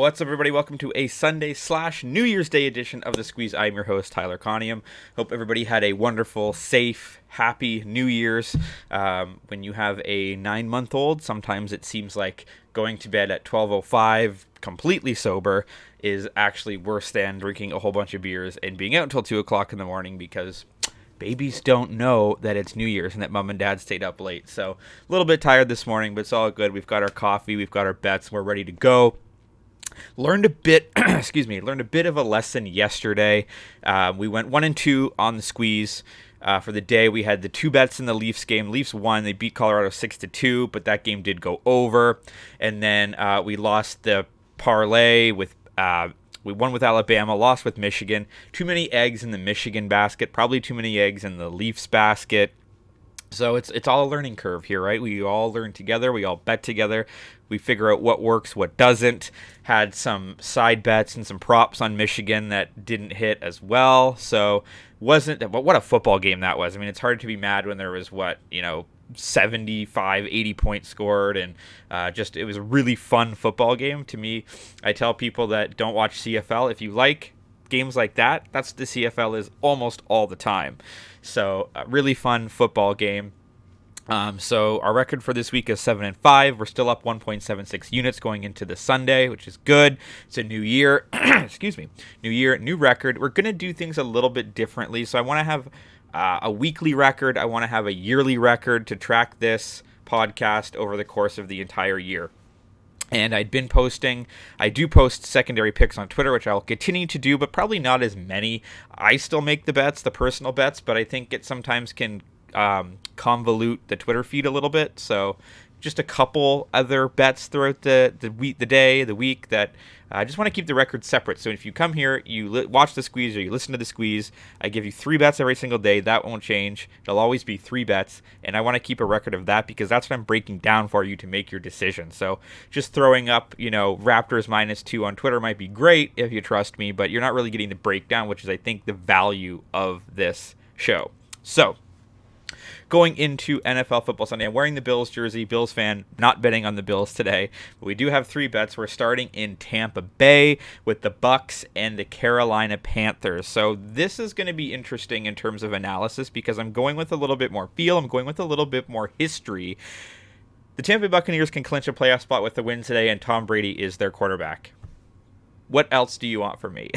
What's up, everybody? Welcome to a Sunday/New Year's Day edition of The Squeeze. I'm your host, Tyler Conium. Hope everybody had a wonderful, safe, happy New Year's. When you have a 9-month-old, sometimes it seems like going to bed at 12:05 completely sober is actually worse than drinking a whole bunch of beers and being out until 2 o'clock in the morning because babies don't know that it's New Year's and that mom and dad stayed up late. So a little bit tired this morning, but it's all good. We've got our coffee, we've got our bets, we're ready to go. Learned a bit of a lesson yesterday. We went 1-2 on the squeeze. For the day, we had the 2 bets in the Leafs game. Leafs won. They beat Colorado 6-2, but that game did go over. And then we lost the parlay with we won with Alabama, lost with Michigan. Too many eggs in the Michigan basket, probably too many eggs in the Leafs basket. So it's all a learning curve here, right? We all learn together. We all bet together. We figure out what works, what doesn't. Had some side bets and some props on Michigan that didn't hit as well. So what a football game that was. I mean, it's hard to be mad when there was 75, 80 points scored, and it was a really fun football game. To me, I tell people that don't watch CFL, if you like games like that, that's the CFL is almost all the time. So a really fun football game. So our record for this week is 7-5. We're still up 1.76 units going into the Sunday, which is good. It's a new year. Excuse me. New year, new record. We're going to do things a little bit differently. So I want to have a weekly record. I want to have a yearly record to track this podcast over the course of the entire year. And I do post secondary picks on Twitter, which I'll continue to do, but probably not as many. I still make the bets, the personal bets, but I think it sometimes can convolute the Twitter feed a little bit. So just a couple other bets throughout the week that I just want to keep the record separate. So if you come here, you watch the squeeze or you listen to the squeeze, I give you 3 bets every single day. That won't change. It'll always be 3 bets. And I want to keep a record of that because that's what I'm breaking down for you to make your decision. So just throwing up, Raptors -2 on Twitter might be great if you trust me, but you're not really getting the breakdown, which is, I think, the value of this show. So going into NFL Football Sunday, I'm wearing the Bills jersey. Bills fan, not betting on the Bills today. But we do have 3 bets. We're starting in Tampa Bay with the Bucks and the Carolina Panthers. So this is going to be interesting in terms of analysis because I'm going with a little bit more feel. I'm going with a little bit more history. The Tampa Bay Buccaneers can clinch a playoff spot with the win today, and Tom Brady is their quarterback. What else do you want from me,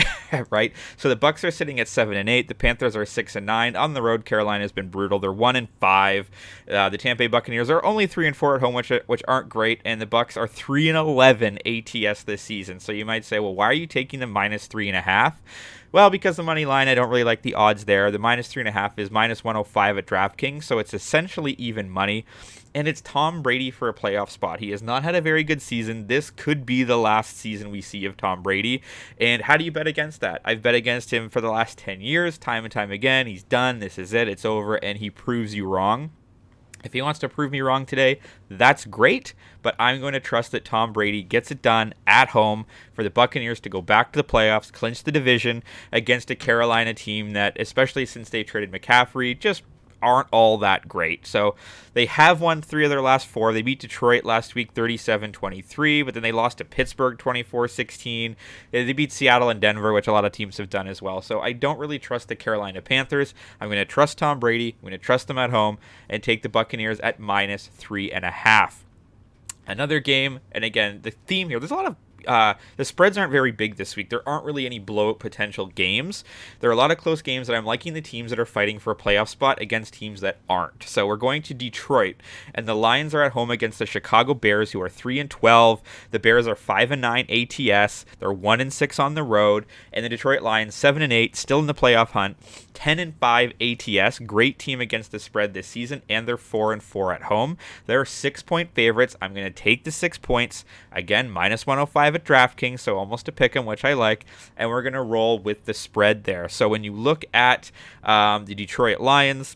right? So the Bucks are sitting at 7-8. The Panthers are 6-9. On the road, Carolina has been brutal. They're 1-5. The Tampa Bay Buccaneers are only 3-4 at home, which aren't great, and the Bucks are 3-11 ATS this season. So you might say, well, why are you taking the -3.5? Well, because the money line, I don't really like the odds there. The -3.5 is -105 at DraftKings, so it's essentially even money. And it's Tom Brady for a playoff spot. He has not had a very good season. This could be the last season we see of Tom Brady. And how do you bet against that? I've bet against him for the last 10 years, time and time again. He's done. This is it. It's over. And he proves you wrong. If he wants to prove me wrong today, that's great, but I'm going to trust that Tom Brady gets it done at home for the Buccaneers to go back to the playoffs, clinch the division against a Carolina team that, especially since they traded McCaffrey, just aren't all that great. So they have won 3 of their last 4. They beat Detroit last week 37-23, but then they lost to Pittsburgh 24-16. They beat Seattle and Denver, which a lot of teams have done as well. So I don't really trust the Carolina Panthers. I'm going to trust Tom Brady. I'm going to trust them at home and take the Buccaneers at -3.5. Another game, and again, the theme here, there's a lot of the spreads aren't very big this week. There aren't really any blowout potential games. There are a lot of close games that I'm liking the teams that are fighting for a playoff spot against teams that aren't. So we're going to Detroit, and the Lions are at home against the Chicago Bears, who are 3-12. The Bears are 5-9 ATS. They're 1-6 on the road, and the Detroit Lions 7-8, still in the playoff hunt, 10-5 ATS. Great team against the spread this season, and they're 4-4 at home. They're 6-point favorites. I'm going to take the 6 points. Again, -105 at DraftKings, so almost a pick 'em, which I like, and we're going to roll with the spread there. So when you look at the Detroit Lions,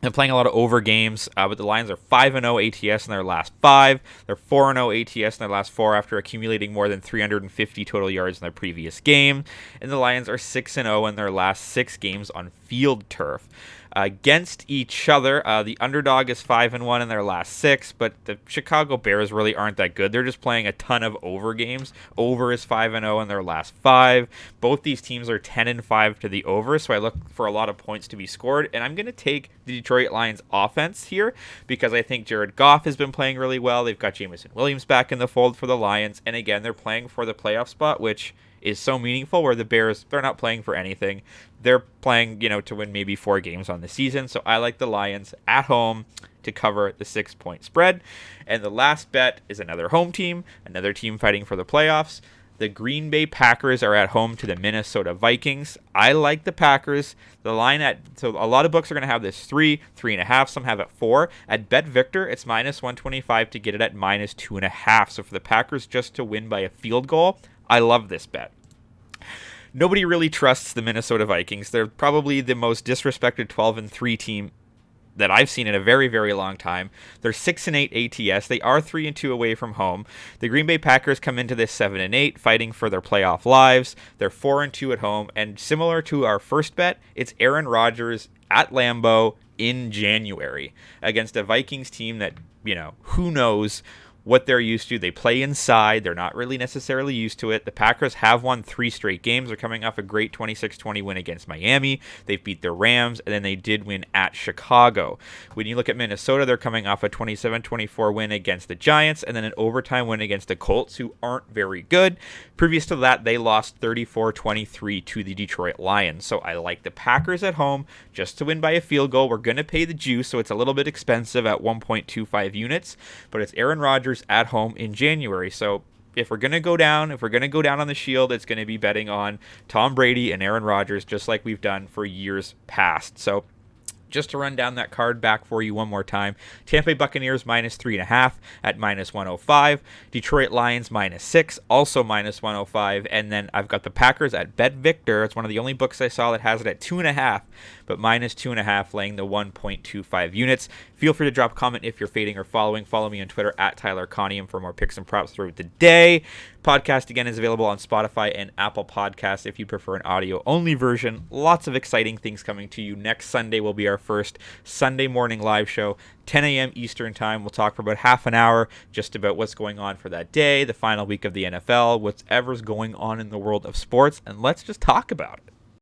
they're playing a lot of over games, but the Lions are 5-0 ATS in their last 5. They're 4-0 ATS in their last 4 after accumulating more than 350 total yards in their previous game. And the Lions are 6-0 in their last 6 games on field turf. against each other. The underdog is 5-1 in their last 6, but the Chicago Bears really aren't that good. They're just playing a ton of over games. Over is 5-0 in their last 5. Both these teams are 10-5 to the over, so I look for a lot of points to be scored, and I'm going to take the Detroit Lions offense here because I think Jared Goff has been playing really well. They've got Jameson Williams back in the fold for the Lions, and again, they're playing for the playoff spot, which is so meaningful, where the Bears, they're not playing for anything. They're playing, to win maybe 4 games on the season. So I like the Lions at home to cover the 6-point spread. And the last bet is another home team, another team fighting for the playoffs. The Green Bay Packers are at home to the Minnesota Vikings. I like the Packers. The line so a lot of books are going to have this 3.5. Some have it 4. At Bet Victor, it's -125 to get it at -2.5. So for the Packers just to win by a field goal, I love this bet. Nobody really trusts the Minnesota Vikings. They're probably the most disrespected 12-3 team that I've seen in a very, very long time. They're 6-8 ATS. They are 3-2 away from home. The Green Bay Packers come into this 7-8, fighting for their playoff lives. They're 4-2 at home, and similar to our first bet, it's Aaron Rodgers at Lambeau in January against a Vikings team that, who knows what they're used to. They play inside. They're not really necessarily used to it. The Packers have won 3 straight games. They're coming off a great 26-20 win against Miami. They've beat the Rams, and then they did win at Chicago. When you look at Minnesota, they're coming off a 27-24 win against the Giants, and then an overtime win against the Colts, who aren't very good. Previous to that, they lost 34-23 to the Detroit Lions. So I like the Packers at home just to win by a field goal. We're going to pay the juice, so it's a little bit expensive at 1.25 units, but it's Aaron Rodgers at home in January. So if we're going to go down on the Shield, it's going to be betting on Tom Brady and Aaron Rodgers, just like we've done for years past. So just to run down that card back for you one more time: Tampa Bay Buccaneers -3.5 at -105. Detroit Lions -6, also -105. And then I've got the Packers at Bet Victor. It's one of the only books I saw that has it at 2.5, but -2.5, laying the 1.25 units. Feel free to drop a comment if you're fading or following. Follow me on Twitter at Tyler Conium for more picks and props throughout the day. Podcast, again, is available on Spotify and Apple Podcasts if you prefer an audio-only version. Lots of exciting things coming to you. Next Sunday will be our first Sunday morning live show, 10 a.m. Eastern Time. We'll talk for about half an hour just about what's going on for that day, the final week of the NFL, whatever's going on in the world of sports, and let's just talk about it.